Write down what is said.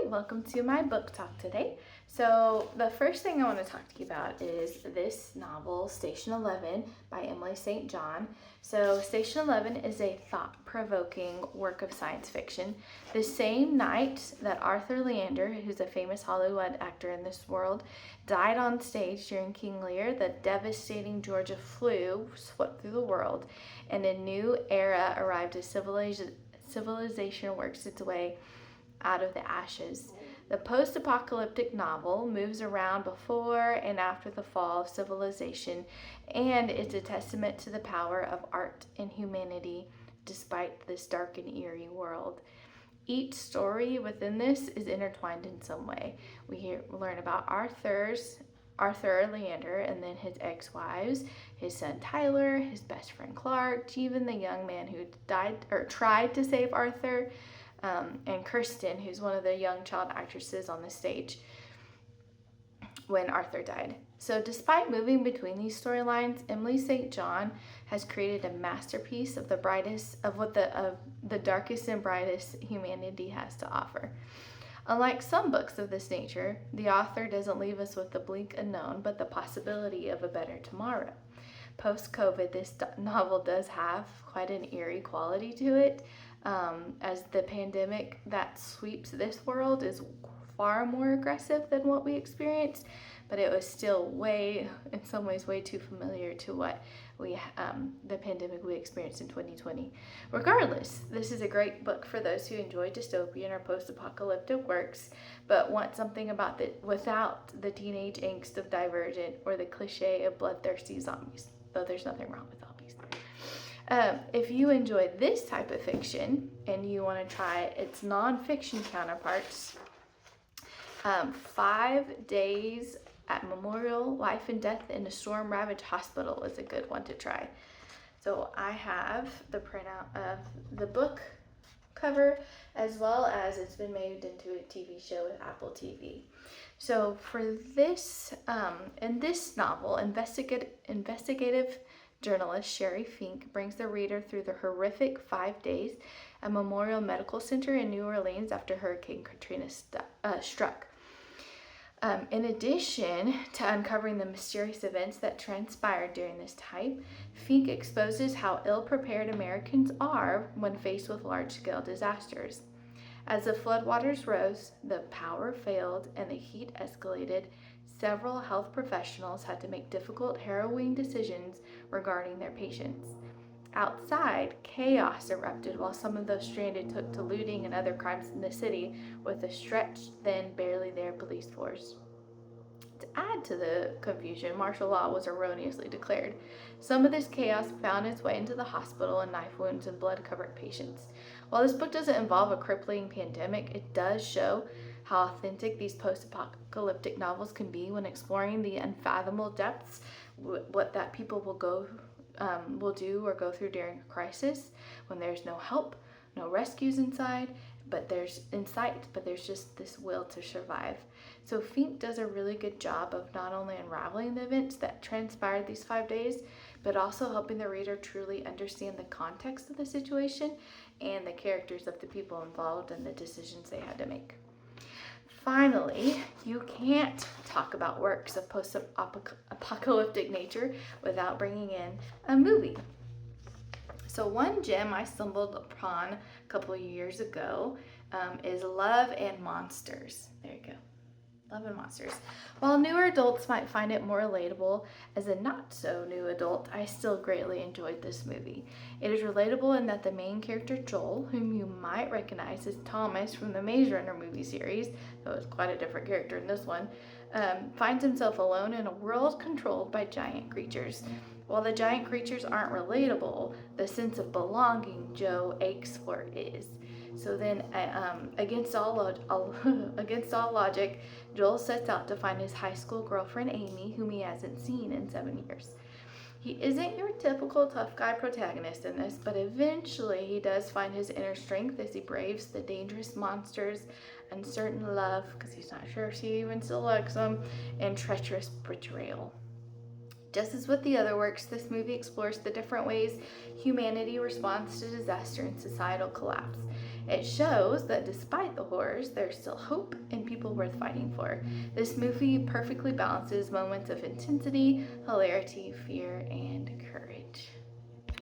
welcome to my book talk today. So the first thing I want to talk to you about is this novel, Station 11 by Emily St. John. So Station 11 is a thought-provoking work of science fiction. The same night that Arthur Leander, who's a famous Hollywood actor in this world, died on stage during King Lear, the devastating Georgia flu swept through the world, and a new era arrived as civilization works its way out of the ashes. The post-apocalyptic novel moves around before and after the fall of civilization, and it's a testament to the power of art and humanity despite this dark and eerie world. Each story within this is intertwined in some way. We learn about Arthur Leander, and then his ex-wives, his son Tyler, his best friend Clark, even the young man who died or tried to save Arthur, and Kirsten, who's one of the young child actresses on the stage when Arthur died. So despite moving between these storylines, Emily St. John has created a masterpiece of the darkest and brightest humanity has to offer. Unlike some books of this nature, the author doesn't leave us with the bleak unknown, but the possibility of a better tomorrow. Post-COVID, this novel does have quite an eerie quality to it, as the pandemic that sweeps this world is far more aggressive than what we experienced, but it was still in some ways, way too familiar to what the pandemic we experienced in 2020. Regardless, this is a great book for those who enjoy dystopian or post-apocalyptic works, but want something without the teenage angst of Divergent or the cliche of bloodthirsty zombies, though there's nothing wrong with zombies. If you enjoy this type of fiction and you want to try its nonfiction counterparts, 5 Days at Memorial: Life and Death in a Storm-Ravaged Hospital is a good one to try. So I have the printout of the book cover, as well as it's been made into a TV show with Apple TV. So for this, in this novel, investigative journalist Sherry Fink brings the reader through the horrific 5 days at Memorial Medical Center in New Orleans after Hurricane Katrina struck. In addition to uncovering the mysterious events that transpired during this time, Fink exposes how ill-prepared Americans are when faced with large-scale disasters. As the floodwaters rose, the power failed, and the heat escalated, several health professionals had to make difficult, harrowing decisions regarding their patients. Outside, chaos erupted while some of those stranded took to looting and other crimes in the city with a stretched, thin, barely there police force. To add to the confusion, martial law was erroneously declared. Some of this chaos found its way into the hospital and knife wounds and blood-covered patients. While this book doesn't involve a crippling pandemic, it does show how authentic these post-apocalyptic novels can be when exploring the unfathomable depths, what that people will do or go through during a crisis, when there's no help, no rescues inside, but there's just this will to survive. So Fink does a really good job of not only unraveling the events that transpired these 5 days, but also helping the reader truly understand the context of the situation and the characters of the people involved and the decisions they had to make. Finally, you can't talk about works of post-apocalyptic nature without bringing in a movie. So one gem I stumbled upon a couple of years ago is Love and Monsters. There you go. Love and Monsters. While newer adults might find it more relatable, as a not-so-new adult, I still greatly enjoyed this movie. It is relatable in that the main character, Joel, whom you might recognize as Thomas from the Maze Runner movie series, though it's quite a different character in this one, finds himself alone in a world controlled by giant creatures. While the giant creatures aren't relatable, the sense of belonging Joe aches for is. So then, against all logic, Joel sets out to find his high school girlfriend Amy, whom he hasn't seen in 7 years. He isn't your typical tough guy protagonist in this, but eventually he does find his inner strength as he braves the dangerous monsters, uncertain love, because he's not sure if she even still likes him, and treacherous betrayal. Just as with the other works, this movie explores the different ways humanity responds to disaster and societal collapse. It shows that despite the horrors, there's still hope and people worth fighting for. This movie perfectly balances moments of intensity, hilarity, fear, and courage.